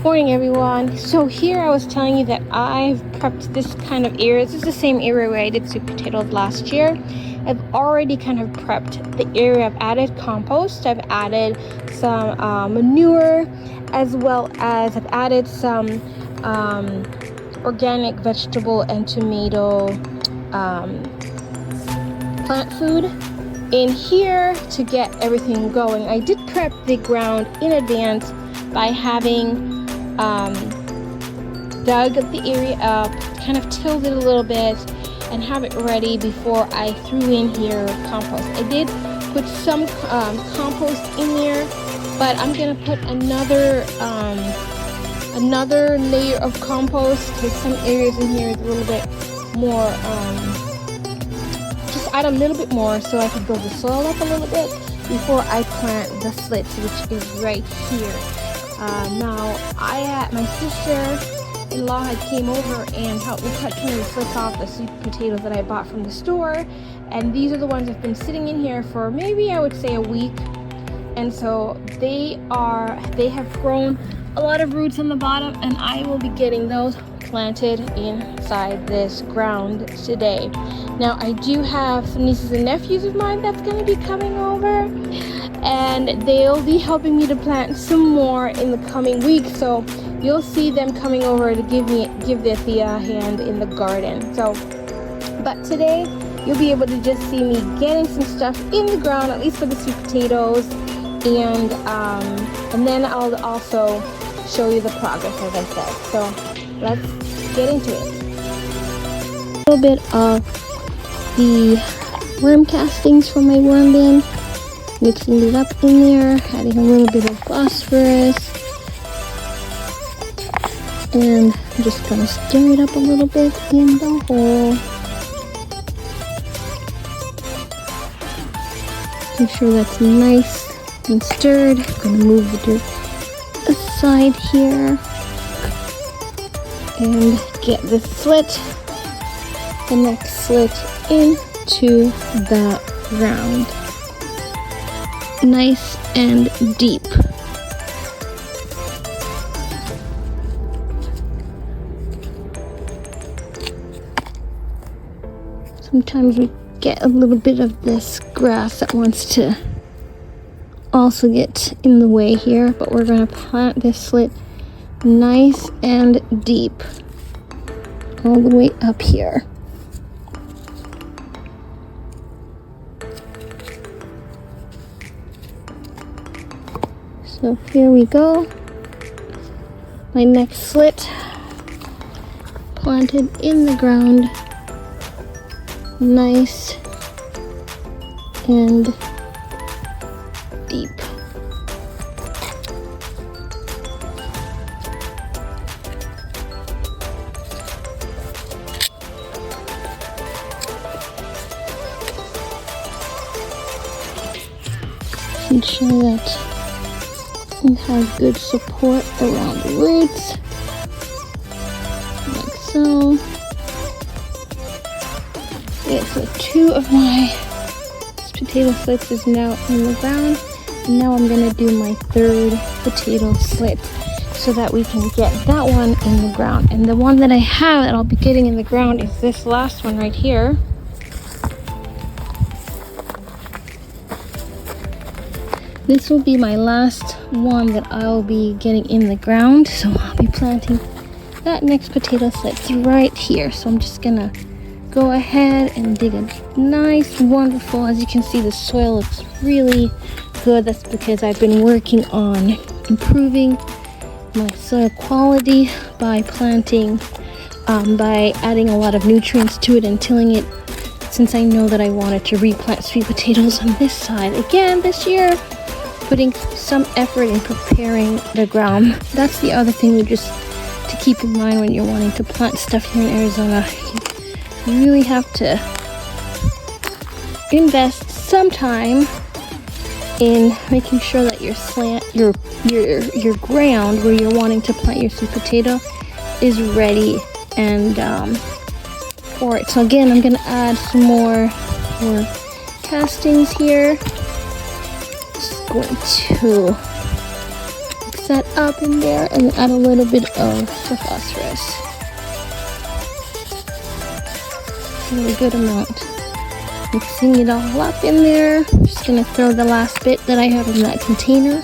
Morning everyone. So here I was telling you that I've prepped this kind of area. This is the same area where I did sweet potatoes last year. I've already kind of prepped the area. I've added compost, I've added some manure, as well as I've added some organic vegetable and tomato plant food in here to get everything going. I did prep the ground in advance by having dug the area up, kind of tilled it a little bit, and have it ready before I threw in here compost. I did put some compost in there, but I'm gonna put another layer of compost because some areas in here is a little bit more, just add a little bit more so I can build the soil up a little bit before I plant the slits, which is right here. Now my sister-in-law had came over and helped me cut some of the slits off the sweet potatoes that I bought from the store, and these are the ones that have been sitting in here for maybe I would say a week, and so they have grown a lot of roots on the bottom, and I will be getting those planted inside this ground today. Now I do have some nieces and nephews of mine that's going to be coming over, and they'll be helping me to plant some more in the coming week, so you'll see them coming over to give this a hand in the garden. So but today you'll be able to just see me getting some stuff in the ground, at least for the sweet potatoes, and then I'll also show you the progress, as I said. So let's get into it. A little bit of the worm castings from my worm bin, mixing it up in there, adding a little bit of phosphorus, and I'm just gonna stir it up a little bit in the hole. Make sure that's nice and stirred. I'm gonna move the dirt aside here and get the next slit into the ground, nice and deep. Sometimes we get a little bit of this grass that wants to also get in the way here, but we're going to plant this slit nice and deep all the way up here. So here we go. My next slit planted in the ground, nice and deep. Ensure that it has good support around the roots, like so. Okay, so 2 of my potato slits is now in the ground, and now I'm going to do my 3rd potato slit so that we can get that one in the ground. And the one that I have that I'll be getting in the ground is this last one right here. This will be my last one that I'll be getting in the ground, so I'll be planting that next potato slit right here. So I'm just gonna go ahead and dig a nice, wonderful, as you can see the soil looks really good. That's because I've been working on improving my soil quality by planting, by adding a lot of nutrients to it and tilling it, since I know that I wanted to replant sweet potatoes on this side again this year, putting some effort in preparing the ground. That's the other thing just to keep in mind when you're wanting to plant stuff here in Arizona. You really have to invest some time in making sure that your ground where you're wanting to plant your sweet potato is ready and for it. So again, I'm gonna add some more castings here. Just going to mix mix that up in there and add a little bit of the phosphorus. A really good amount. Mixing it all up in there. Just gonna throw the last bit that I have in that container.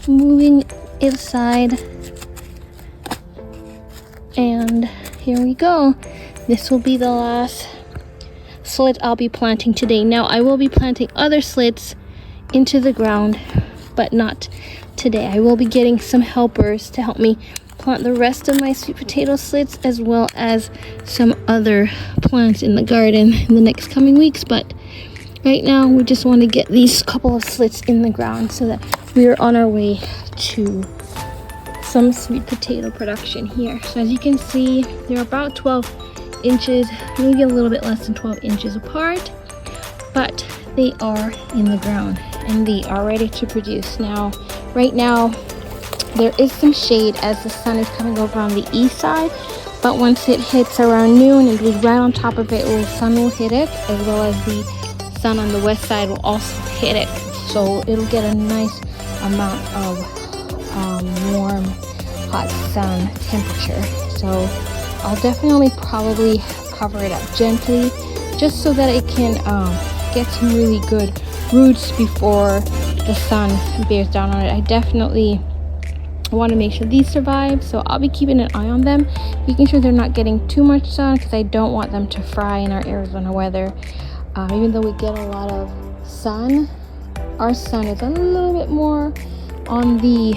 Moving it aside. And here we go. This will be the last slit I'll be planting today. Now I will be planting other slits into the ground, but not today. I will be getting some helpers to help me plant the rest of my sweet potato slits, as well as some other plants in the garden in the next coming weeks. But right now we just want to get these couple of slits in the ground so that we are on our way to some sweet potato production here. So as you can see, they're about 12 inches, maybe a little bit less than 12 inches apart, but they are in the ground and they are ready to produce. Now right now there is some shade as the sun is coming over on the east side, but once it hits around noon and be right on top of it, the sun will hit it, as well as the sun on the west side will also hit it, so it'll get a nice amount of warm hot sun temperature. So I'll definitely probably cover it up gently just so that it can get some really good roots before the sun bears down on it. I definitely want to make sure these survive, so I'll be keeping an eye on them, making sure they're not getting too much sun, because I don't want them to fry in our Arizona weather. Even though we get a lot of sun, our sun is a little bit more on the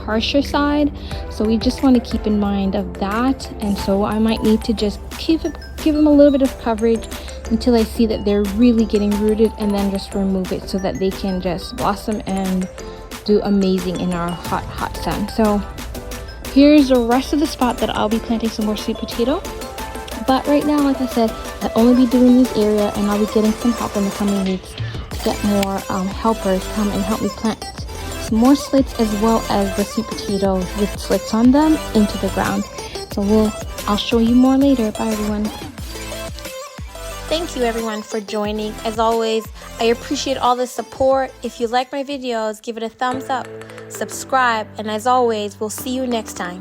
harsher side, so we just want to keep in mind of that. And so I might need to just give them a little bit of coverage until I see that they're really getting rooted, and then just remove it so that they can just blossom and do amazing in our hot sun. So here's the rest of the spot that I'll be planting some more sweet potato. But right now, like I said, I'll only be doing this area, and I'll be getting some help in the coming weeks to get more helpers come and help me plant some more slits, as well as the sweet potatoes with slits on them, into the ground. So I'll show you more later. Bye everyone. Thank you everyone for joining. As always, I appreciate all the support. If you like my videos, give it a thumbs up, subscribe, and as always, we'll see you next time.